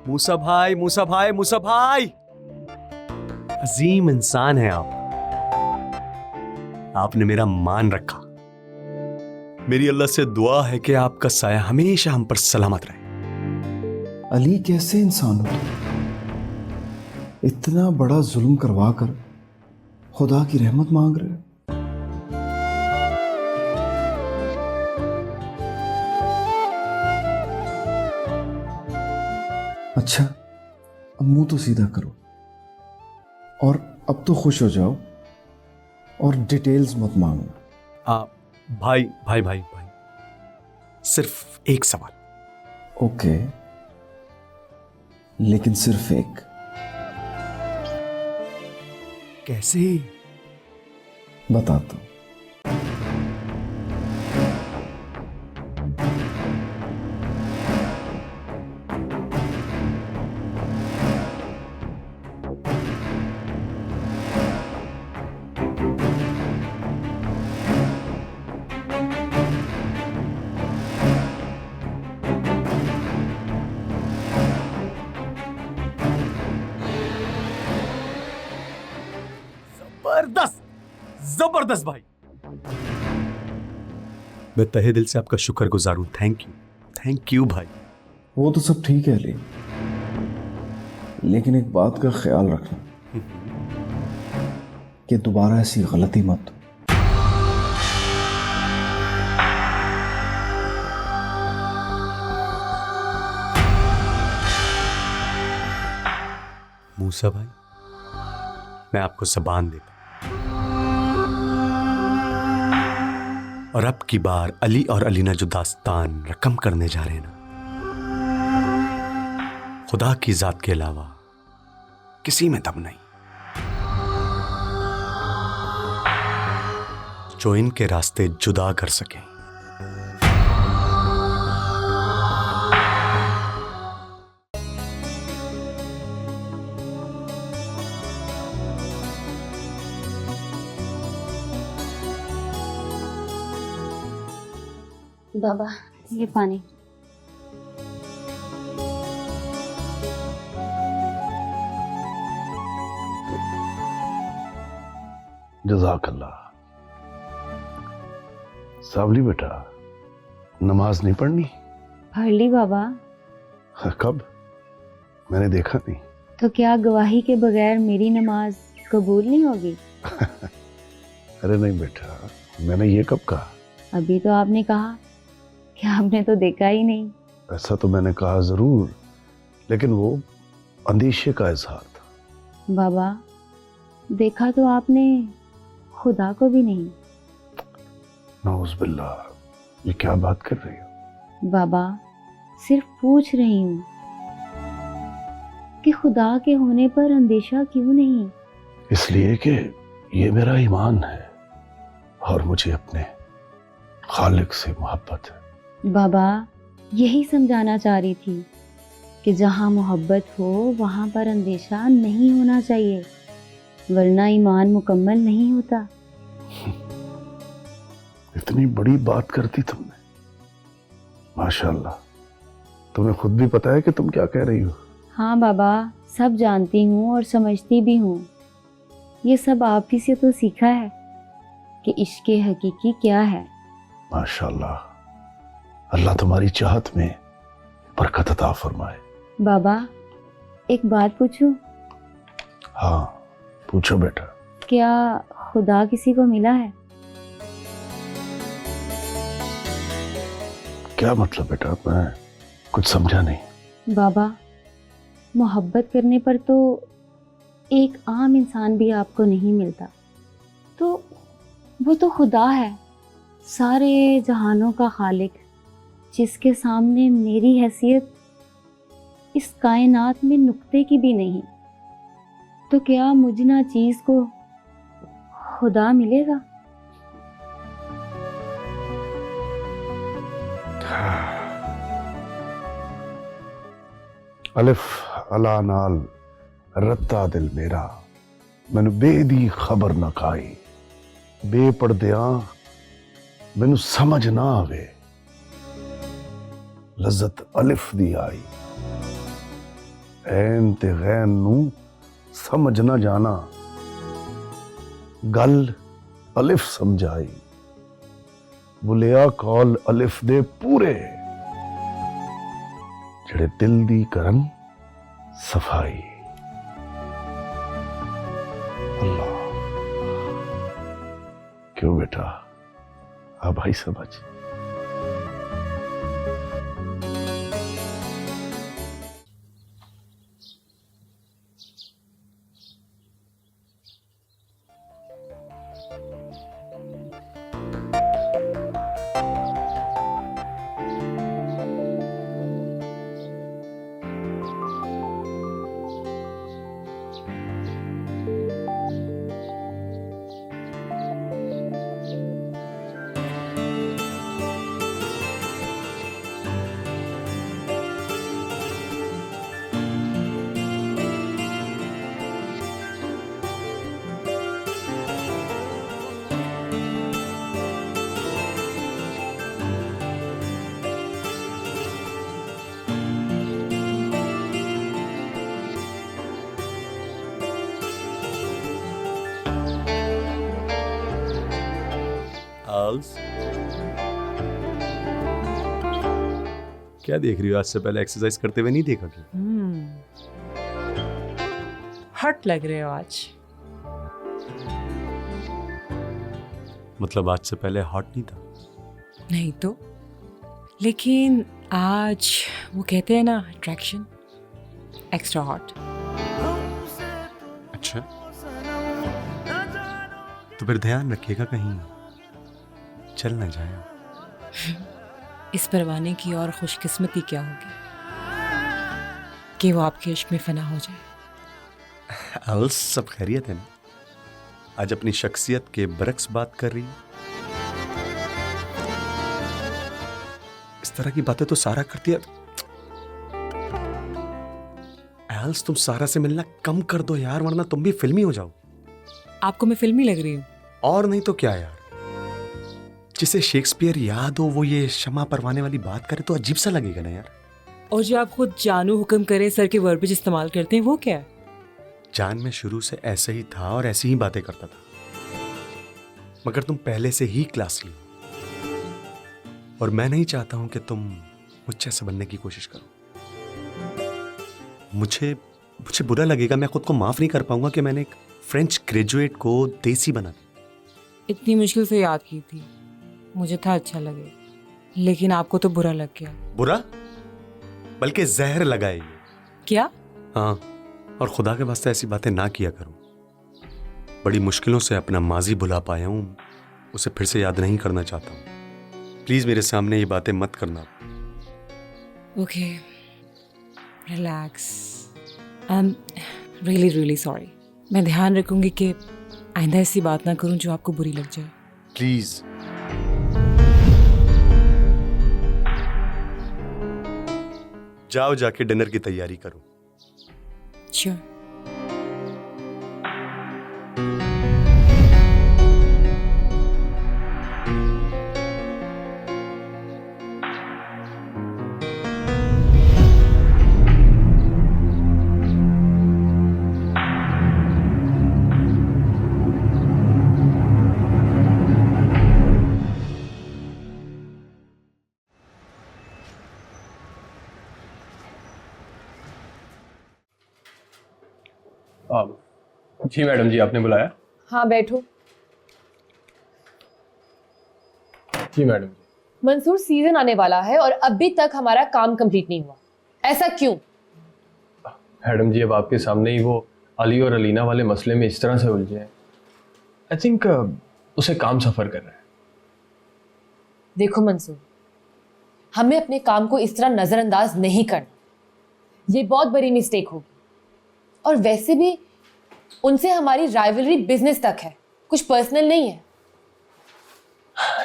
मूसा भाई, मूसा भाई, मूसा भाई, अजीम इंसान है आप। आपने मेरा मान रखा। मेरी अल्लाह से दुआ है कि आपका साया हमेशा हम पर सलामत रहे। अली, कैसे इंसान हो तुम? इतना बड़ा जुल्म करवा कर खुदा की रहमत मांग रहे हो? अच्छा, अब मुंह तो सीधा करो और अब तो खुश हो जाओ और डिटेल्स मत मांगना। भाई भाई भाई भाई, सिर्फ एक सवाल। ओके, लेकिन सिर्फ एक। कैसे? बताता हूं। जबरदस्त, जबरदस्त भाई। मैं तहे दिल से आपका शुक्रगुजार हूं। थैंक यू भाई। वो तो सब ठीक है अली, लेकिन एक बात का ख्याल रखना कि दोबारा ऐसी गलती मत हो। मूसा भाई, मैं आपको ज़बान देता और अब की बार अली और अलीना जो दास्तान रकम करने जा रहे हैं ना, खुदा की जात के अलावा किसी में दम नहीं जो इनके रास्ते जुदा कर सके। बाबा, ये पानी। जज़ाकल्लाह। सावली बेटा, नमाज नहीं पढ़नी? पढ़ ली बाबा। कब? मैंने देखा नहीं। तो क्या गवाही के बगैर मेरी नमाज कबूल नहीं होगी? अरे नहीं बेटा, मैंने ये कब कहा? अभी तो आपने कहा कि आपने तो देखा ही नहीं। ऐसा तो मैंने कहा जरूर, लेकिन वो अंदेशे का इजहार था। बाबा, देखा तो आपने खुदा को भी नहीं। नऊज़ बिल्लाह, ये क्या बात कर रही हो? बाबा, सिर्फ पूछ रही हूँ कि खुदा के होने पर अंदेशा क्यों नहीं? इसलिए कि ये मेरा ईमान है और मुझे अपने खालिक से मोहब्बत है। बाबा, यही समझाना चाह रही थी कि जहाँ मोहब्बत हो वहाँ पर अंदेशा नहीं होना चाहिए, वरना ईमान मुकम्मल नहीं होता। इतनी बड़ी बात करती तुमने, माशाल्लाह। तुम्हें खुद भी पता है कि तुम क्या कह रही हो? हाँ बाबा, सब जानती हूँ और समझती भी हूँ। ये सब आप ही से तो सीखा है कि इश्क़ हकीकी क्या है। माशाल्लाह, अल्लाह तुम्हारी चाहत में बरकत अता फरमाए। बाबा, एक बात पूछूं? हाँ, पूछो बेटा। क्या खुदा किसी को मिला है? क्या मतलब बेटा? मैं कुछ समझा नहीं। बाबा, मोहब्बत करने पर तो एक आम इंसान भी आपको नहीं मिलता, तो वो तो खुदा है, सारे जहानों का खालिक, जिसके सामने मेरी हैसियत इस कायनात में नुक्ते की भी नहीं। तो क्या मुझना चीज को खुदा मिलेगा? अलिफ अला नाल रत्ता दिल मेरा, मैनू बेदी खबर ना खाई, बेपरदियां मैनू समझ ना आवे, लज्जत अलिफ दी आई, ऐन ते गैन नू समझ ना जाना, गल अलिफ समझाई, बुलिया कॉल अलिफ दे पूरे, जेड़े दिल दी करन सफाई। अल्लाह, क्यों बेटा, अब भाई समझ। आल्स, क्या देख रही हो? आज से पहले एक्सरसाइज करते हुए नहीं देखा क्या? हट लग रहे हो आज। मतलब आज से पहले हॉट नहीं था? नहीं तो, लेकिन आज वो कहते हैं ना, अट्रैक्शन, एक्स्ट्रा हॉट। अच्छा, तो फिर ध्यान रखिएगा कहीं चल ना जाए। इस परवाने की और खुशकिस्मती क्या होगी कि वो आपके इश्क में फना हो जाए। आल्स, सब खैरियत है ना? आज अपनी शख्सियत के बरक्स बात कर रही है। इस तरह की बातें तो सारा करती है। आल्स, तुम सारा से मिलना कम कर दो यार, वरना तुम भी फिल्मी हो जाओ। आपको मैं फिल्मी लग रही हूँ? और नहीं तो क्या यार, जिसे शेक्सपियर याद हो वो ये शमा परवाने वाली बात करे तो अजीब सा लगेगा ना यार। और जो आप खुद जानू हुक्म करें सर के वर्बिज इस्तेमाल करते हैं, वो क्या है? जान में शुरू से ऐसे ही था और ऐसी ही बातें करता था, मगर तुम पहले से ही क्लास ली और मैं नहीं चाहता हूं कि तुम मुझ जैसे बनने की कोशिश करो। मुझे बुरा लगेगा, मैं खुद को माफ नहीं कर पाऊंगा कि मैंने एक फ्रेंच ग्रेजुएट को देसी बना दिया। इतनी मुश्किल से याद की थी, मुझे था अच्छा लगे, लेकिन आपको तो बुरा लग गया। बुरा? बल्कि जहर लगाए ये। क्या? हाँ, और खुदा के वास्ते ऐसी बातें ना किया करो। बड़ी मुश्किलों से अपना माजी भुला पाया हूं, उसे फिर से याद नहीं करना चाहता हूं। प्लीज मेरे सामने ये बातें मत करना। Okay, relax. I am really really sorry. मैं ध्यान रखूंगी कि आइंदा ऐसी बात ना करूं जो आपको बुरी लग जाए। प्लीज। जाओ, जाके डिनर की तैयारी करो। श्योर। जी मैडम जी, आपने बुलाया? हाँ बैठो। जी मैडम जी। मंसूर, सीजन आने वाला है और अभी तक हमारा काम कंप्लीट नहीं हुआ, ऐसा क्यों? मैडम जी, अब आपके सामने ही वो अली और अलीना वाले मसले में इस तरह से उलझे हैं। आई थिंक उसे काम सफ़र कर रहा है। देखो मंसूर, हमें अपने काम को इस तरह नज़रअंदाज नहीं करना, ये बहुत बड़ी मिस्टेक होगी। और वैसे भी उनसे हमारी राइवलरी बिजनेस तक है, कुछ पर्सनल नहीं है।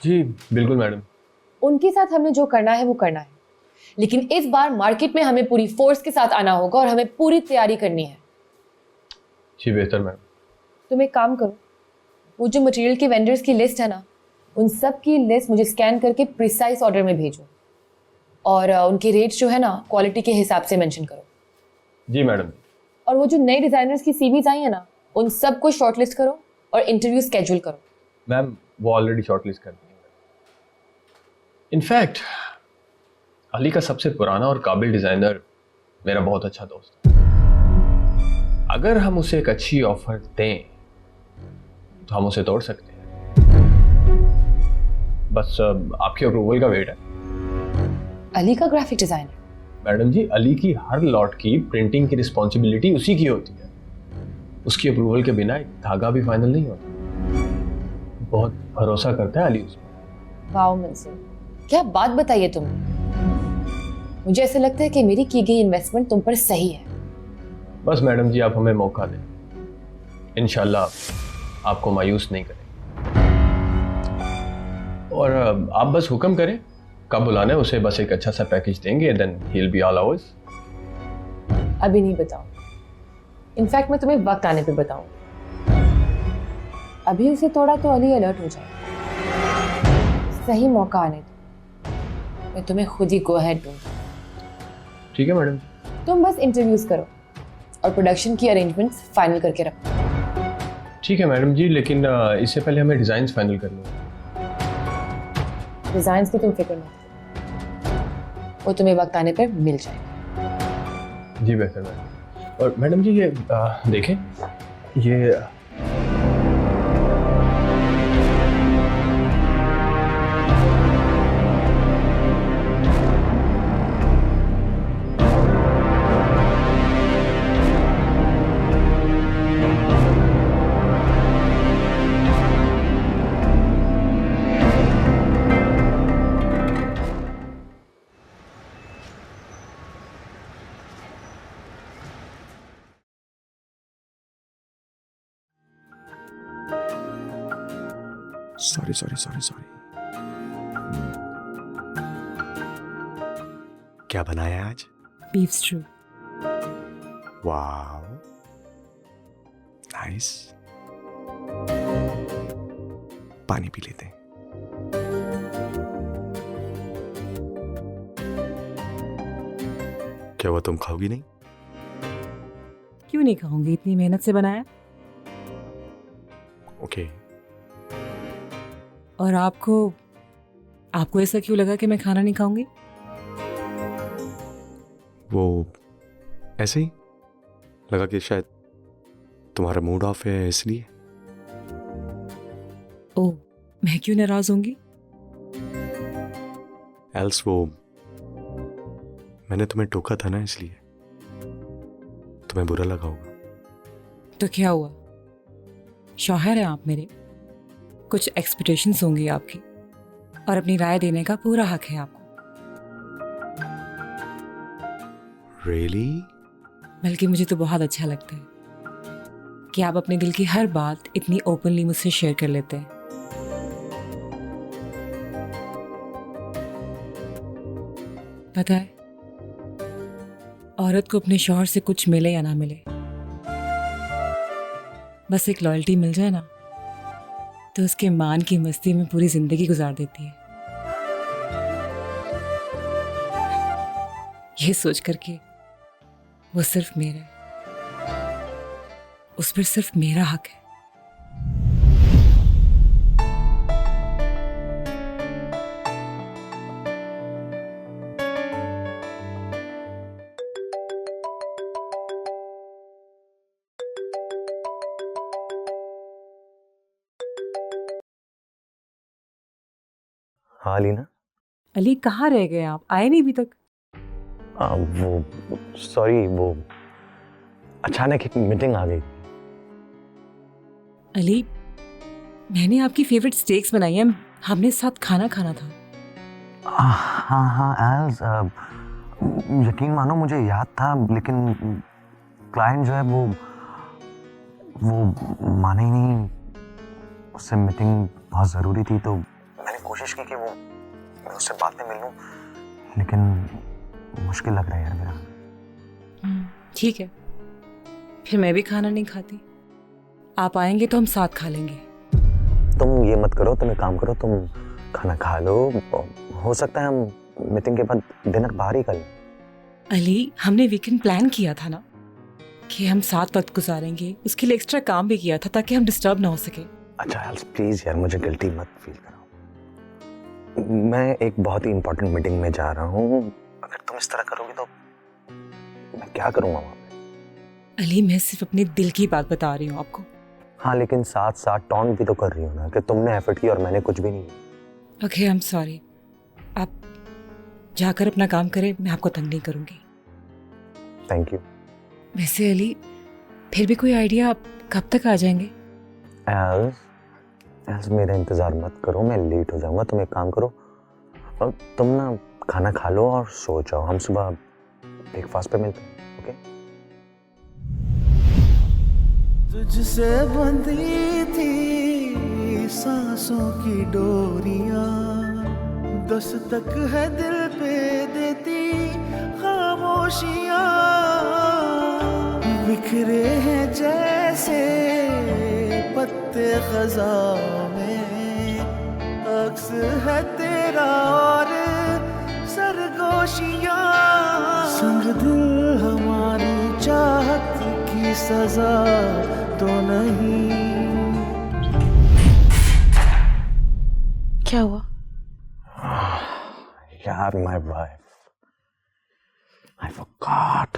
जी बिल्कुल मैडम। उनके साथ हमें जो करना है वो करना है, लेकिन इस बार मार्केट में हमें पूरी फोर्स के साथ आना होगा और हमें पूरी तैयारी करनी है। जी बेहतर मैडम। तुम एक काम करो, वो जो मटेरियल के वेंडर्स की लिस्ट है ना, उन सब की लिस्ट मुझे स्कैन करके प्रिसाइज ऑर्डर में भेजो और उनके रेट्स जो है ना क्वालिटी के हिसाब से मेंशन करो। जी मैडम। और वो जो नए डिजाइनर्स की सीवीज आई है ना, उन सबको शॉर्टलिस्ट करो और इंटरव्यू स्केड्यूल करो। मैम वो ऑलरेडी शॉर्टलिस्ट कर दी है। इनफैक्ट अली का सबसे पुराना और काबिल डिजाइनर मेरा बहुत अच्छा दोस्त है। अगर हम उसे एक अच्छी ऑफर दें तो हम उसे तोड़ सकते हैं। बस आपके अप्रूवल का वेट है। अली का ग्राफिक डिजाइनर? मैडम जी, अली की हर लॉट की प्रिंटिंग की रिस्पॉन्सिबिलिटी उसी की होती है। उसकी अप्रूवल के बिना एक धागा भी फाइनल नहीं होता। बहुत भरोसा करता है अली उसमें। वाओ मंसूर, क्या बात बताइए तुमने। मुझे ऐसा लगता है कि मेरी की गई इन्वेस्टमेंट तुम पर सही है। बस मैडम जी, आप हमें मौका दें, इंशाल्लाह आपको मायूस नहीं करेंगे। और आप बस हुक्म करें, कब बुलाना है उसे, बस एक अच्छा सा पैकेज देंगे, then he will be all hours. अभी नहीं बताऊं, इनफैक्ट मैं तुम्हें वक्त आने पे बताऊं। अभी उसे तोड़ा तो अली अलर्ट हो जाए। सही मौका आने दो, मैं तुम्हें खुद ही गो अहेड दूंगा। ठीक है मैडम। तुम बस इंटरव्यूज करो और प्रोडक्शन की अरेंजमेंट्स फाइनल करके रखो। ठीक है मैडम जी, लेकिन इससे पहले हमें डिजाइन्स फाइनल करने हैं। डिजाइन्स की तुम फिक्र मत करो, वो तुम्हें वक्त आने पर मिल जाएगा। जी बेहतर मैडम। और मैडम जी ये देखें, ये सॉरी सॉरी सॉरी सॉरी। क्या बनाया आज? Beef stew. Wow, nice. पानी पी लेते हैं। क्या हुआ, तुम खाओगी नहीं? क्यों नहीं खाऊंगी, इतनी मेहनत से बनाया। ओके। और आपको ऐसा क्यों लगा कि मैं खाना नहीं खाऊंगी? वो ऐसे ही लगा कि शायद तुम्हारा मूड ऑफ है इसलिए। ओह, मैं क्यों नाराज होंगी? एल्स वो मैंने तुम्हें टोका था ना, इसलिए तुम्हें बुरा लगा होगा। तो क्या हुआ, शौहर हैं आप मेरे, कुछ एक्सपेक्टेशंस होंगी आपकी, और अपनी राय देने का पूरा हक है आपको। रियली? बल्कि मुझे तो बहुत अच्छा लगता है कि आप अपने दिल की हर बात इतनी ओपनली मुझसे शेयर कर लेते हैं। पता है, औरत को अपने शौहर से कुछ मिले या ना मिले, बस एक लॉयल्टी मिल जाए ना, तो उसके मान की मस्ती में पूरी जिंदगी गुजार देती है। ये सोच करके वो सिर्फ मेरा है, उस पर सिर्फ मेरा हक है। हाँ लीना। अली, कहाँ रह गए आप, आए नहीं अभी तक? वो सॉरी, वो अचानक एक मीटिंग आ गई। अली, मैंने आपकी फेवरेट स्टेक्स बनाई हैं, हमने साथ खाना खाना था। हाँ हाँ एल्स, यकीन मानो मुझे याद था, लेकिन क्लाइंट जो है वो माने ही नहीं। उससे मीटिंग बहुत ज़रूरी थी, तो मैंने कोशिश की कि मैं उससे बाद में मिल लूँ, लेकिन मुश्किल लग रहा है यार मेरा। ठीक है, फिर मैं भी खाना नहीं खाती, आप आएंगे तो हम साथ खा लेंगे। तुम ये मत करो, तुम एक काम करो, तुम खाना खा लो, हो सकता है हम मीटिंग के बाद डिनर बाहर ही कर लें। अली, हमने वीकेंड प्लान किया था ना, कि हम साथ वक्त गुजारेंगे, उसके लिए एक्स्ट्रा काम भी किया था ताकि हम डिस्टर्ब ना हो सके। अच्छा एल्स प्लीज यार, मुझे गिल्टी मत फील कराओ। मैं एक बहुत ही इंपॉर्टेंट मीटिंग में जा रहा हूँ, अगर तुम इस तरह करोगी तो मैं क्या करूँगा वहाँ पे? अली, मैं सिर्फ अपने दिल की बात बता रही हूँ आपको। हाँ, लेकिन साथ साथ टॉन्ट भी तो कर रही हूँ ना कि तुमने एफर्ट की और मैंने कुछ भी नहीं किया। Okay, I am sorry. आप जाकर अपना काम करें, मैं आपको तंग नहीं करूँगी। Thank you. वैसे अली, फिर भी कोई आइडिया, आप कब तक आ जाएंगे? एल्स मेरा इंतज़ार मत करो, मैं लेट हो जाऊँगा। तुम एक काम करो, और तुम ना खाना खा लो और सो जाओ, हम सुबह ब्रेकफास्ट पे मिलते हैं। ओके? तुझसे बंधी थी सांसों की डोरियां, दस्तक है दिल पे देती खामोशियां, बिखरे हैं जैसे पत्ते खज़ां में, अक्स है तेरा और सरगोशियां, संग दिल हमारी चाहत की सजा तो नहीं। क्या हुआ? यार माय वाइफ, आई फॉरगॉट।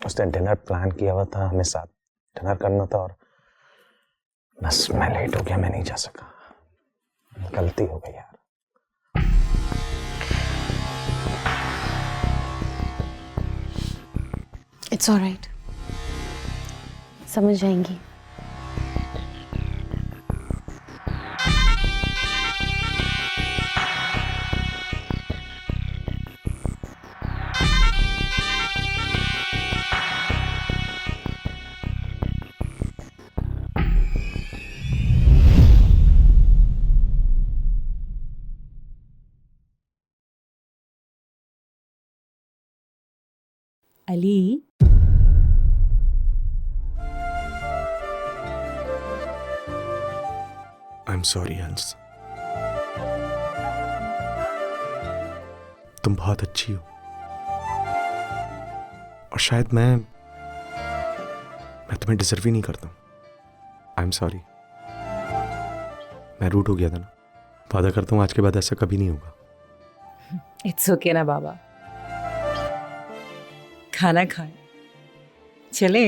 उसने डिनर प्लान किया हुआ था, हमें साथ डिनर करना था, और बस मैं लेट हो गया, मैं नहीं जा सका। गलती हो गई यार। इट्स ऑलराइट, समझ जाएंगी। Ali, I am sorry else, तुम बहुत अच्छी हो, और शायद मैं तुम्हें डिजर्व ही नहीं करता। आई एम सॉरी, मैं रूठ हो गया था ना। वादा करता हूँ आज के बाद ऐसा कभी नहीं होगा। इट्स ओके ना बाबा, खाना खाएं, चले?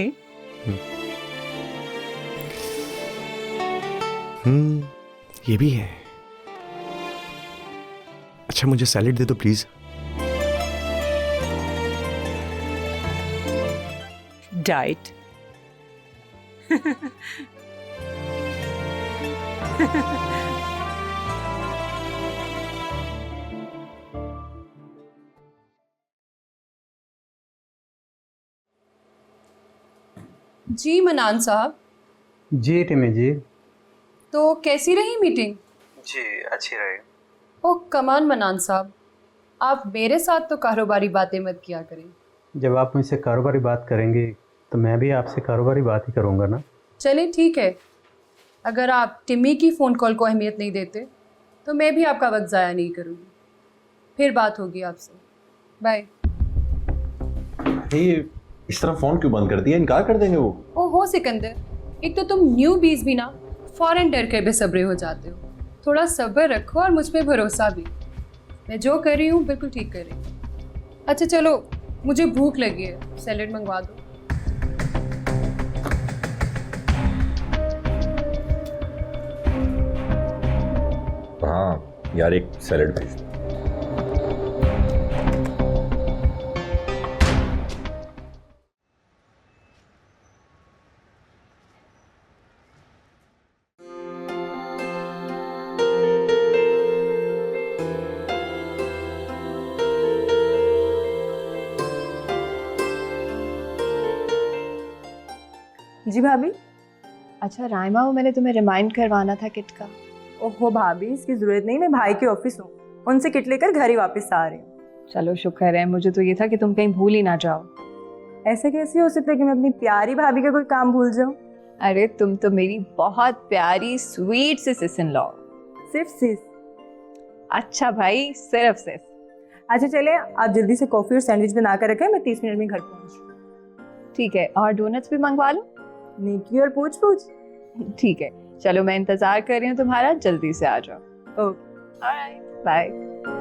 ये भी है। अच्छा, मुझे सैलेड दे दो प्लीज। डाइट। जी मनान साहब। जी टिमी जी। तो कैसी रही मीटिंग? जी अच्छी रही। ओह कमान मनान साहब, आप मेरे साथ तो कारोबारी बातें मत किया करें। जब आप मुझसे कारोबारी बात करेंगे तो मैं भी आपसे कारोबारी बात ही करूँगा ना। चलिए ठीक है, अगर आप टिमी की फ़ोन कॉल को अहमियत नहीं देते तो मैं भी आपका वक्त ज़ाया नहीं करूँगी। फिर बात होगी आपसे, बाय। ये इस तरह फ़ोन क्यों बंद कर दिया? इनकार कर देंगे वो। ओहो सिकंदर, एक तो तुम न्यू बीज भी ना फ़ौरन डर कर बेसब्रे हो जाते हो। थोड़ा सब्र रखो और मुझ पर भरोसा भी। मैं जो कर रही हूँ बिल्कुल ठीक कर रही हूँ। अच्छा चलो, मुझे भूख लगी है, सैलेड मंगवा दो। हाँ यार, एक सैलेड भेज दो। जी भाभी। अच्छा राइमा, वो मैंने तुम्हें रिमाइंड करवाना था किट का। ओहो भाभी, इसकी जरूरत नहीं, मैं भाई के ऑफिस हूँ, उनसे किट लेकर घर ही वापस आ रही हूँ। चलो शुक्र है, मुझे तो ये था कि तुम कहीं भूल ही ना जाओ। ऐसे कैसे हो सकता है कि मैं अपनी प्यारी भाभी का कोई काम भूल जाऊँ? अरे तुम तो मेरी बहुत प्यारी sweet C sis in law. सिर्फ सिस? अच्छा भाई, सिर्फ सिस। अच्छा चले, आप जल्दी से कॉफी और सैंडविच बना कर रखें, मैं 30 मिनट में घर पहुँच। ठीक है, और डोनट्स भी मंगवा लो। नेकी और पूछ पूछ। ठीक है, चलो मैं इंतजार कर रही हूँ तुम्हारा, जल्दी से आ जाओ। Okay alright, bye.